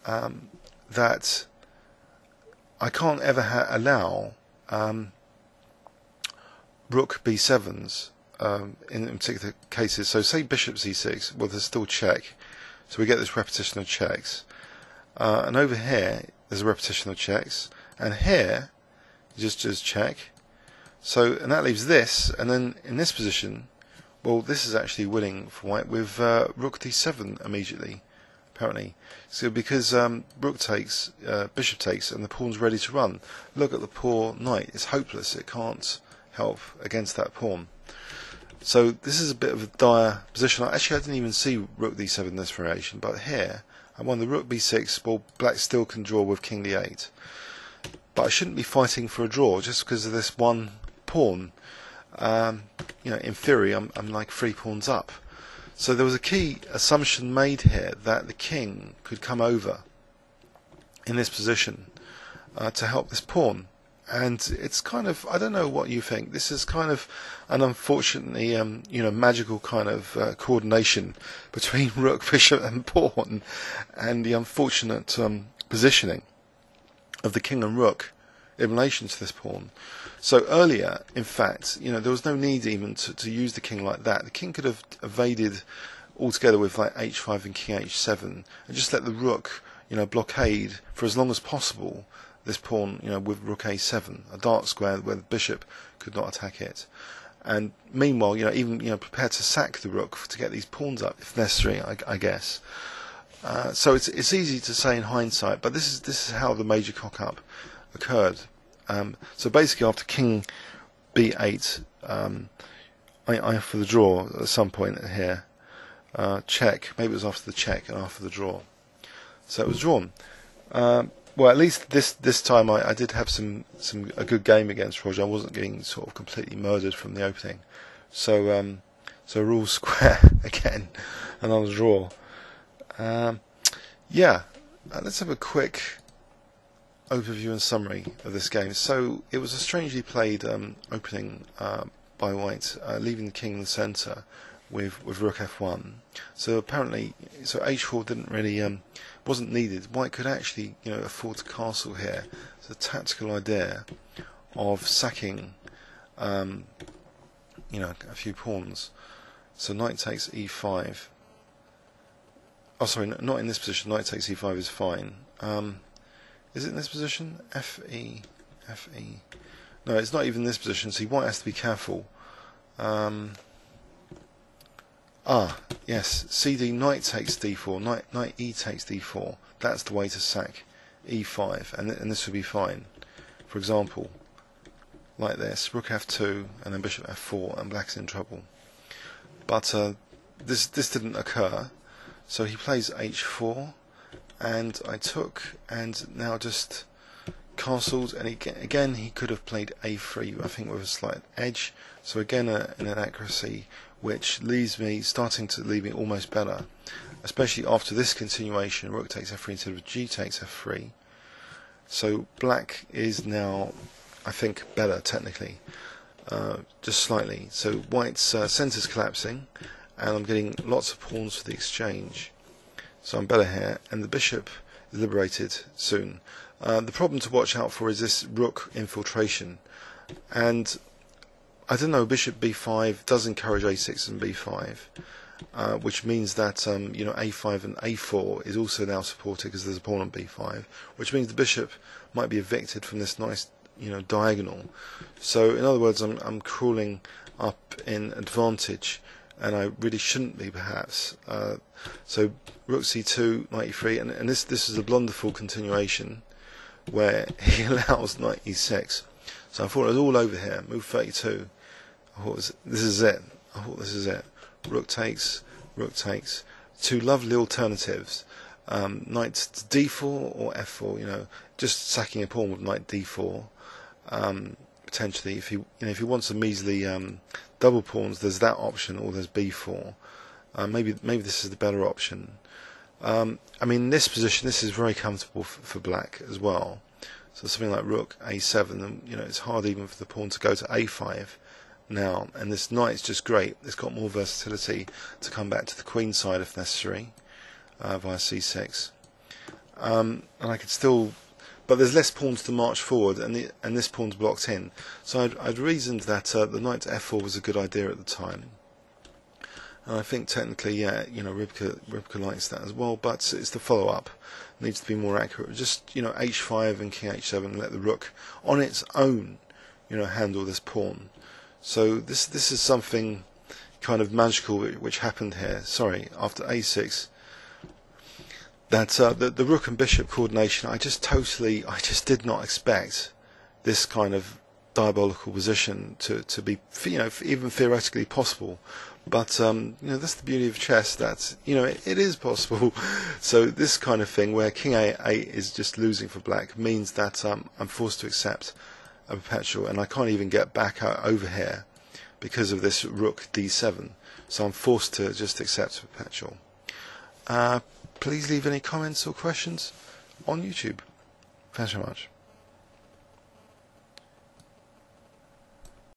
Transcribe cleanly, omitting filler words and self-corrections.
that I can't ever allow rook b7s in particular cases. So say bishop c6, well, there's still check, so we get this repetition of checks, and over here there's a repetition of checks, and here just check. So, and that leaves this, and then in this position, well, this is actually winning for white with rook d7 immediately, apparently. So because rook takes, bishop takes, and the pawn's ready to run. Look at the poor knight; it's hopeless. It can't help against that pawn. So this is a bit of a dire position. Actually, I didn't even see rook d7 in this variation, but here I won the rook b6. Well, black still can draw with king d8, but I shouldn't be fighting for a draw just because of this one pawn. You know, in theory, I'm like 3 pawns up. So there was a key assumption made here that the king could come over in this position to help this pawn. And it's kind of, I don't know what you think, this is kind of an unfortunately you know, magical kind of coordination between rook, bishop and pawn, and the unfortunate positioning of the king and rook in relation to this pawn. So earlier, in fact, you know, there was no need even to use the king like that. The king could have evaded altogether with like h5 and king h7 and just let the rook, you know, blockade for as long as possible this pawn, you know, with rook a7, a dark square where the bishop could not attack it. And meanwhile, you know, even, you know, prepared to sack the rook to get these pawns up if necessary, I guess. So it's easy to say in hindsight, but this is how the major cock-up occurred. So basically, after king b8, I offer the draw at some point here. Check. Maybe it was after the check and after the draw. So it was drawn. Well, at least this time I did have a good game against Roger. I wasn't getting sort of completely murdered from the opening. So we're all square again. Another draw. Yeah. Let's have a quick overview and summary of this game. So it was a strangely played opening by white, leaving the king in the centre with rook f1. So apparently, so h4 didn't really wasn't needed. White could actually, you know, afford to castle here. It's a tactical idea of sacking, you know, a few pawns. So knight takes e5. Oh, sorry, not in this position. Knight takes e5 is fine. Is it in this position? Fe. No, it's not even in this position, so white has to be careful. Yes, cd, knight takes d4, knight e takes d4. That's the way to sack e5, and this would be fine. For example, like this, rook f2, and then bishop f4, and black's in trouble. But this didn't occur, so he plays h4, and I took, and now just castled, and again he could have played a3, I think with a slight edge, so again an inaccuracy which starting to leave me almost better, especially after this continuation. Rook takes f3 instead of g takes f3, so black is now, I think, better technically, just slightly. So white's centre's collapsing, and I'm getting lots of pawns for the exchange. So I'm better here, and the bishop is liberated soon. The problem to watch out for is this rook infiltration, and I don't know, bishop b5 does encourage a6 and b5, which means that you know, a5 and a4 is also now supported because there's a pawn on b5, which means the bishop might be evicted from this nice, you know, diagonal. So in other words, I'm crawling up in advantage, and I really shouldn't be, perhaps. So rook c2, knight e3, and this is a blunderful continuation where he allows knight e6. So I thought it was all over here. Move 32. I thought this is it. Rook takes, rook takes. Two lovely alternatives. Knight to d4 or f4. You know, just sacking a pawn with knight d4. Potentially, if he wants a measly double pawns, there's that option, or there's b4. Maybe this is the better option. I mean, in this position, this is very comfortable for black as well. So something like rook a7, and you know, it's hard even for the pawn to go to a5 now. And this knight's just great. It's got more versatility to come back to the queen side if necessary, via c6. and I could still, but there's less pawns to march forward, and this pawn's blocked in. So I'd reasoned that the knight to f4 was a good idea at the time. And I think technically, yeah, Rybka likes that as well, but it's the follow-up. It needs to be more accurate. Just, h5 and king h7, and let the rook on its own, handle this pawn. So this is something kind of magical which happened here. Sorry, after a6, that the rook and bishop coordination. I just did not expect this kind of diabolical position to be, even theoretically possible. But that's the beauty of chess, that it is possible. So this kind of thing where king a8 is just losing for black means that I'm forced to accept a perpetual, and I can't even get back over here because of this rook d7. So I'm forced to just accept a perpetual. Please leave any comments or questions on YouTube. Thanks very much.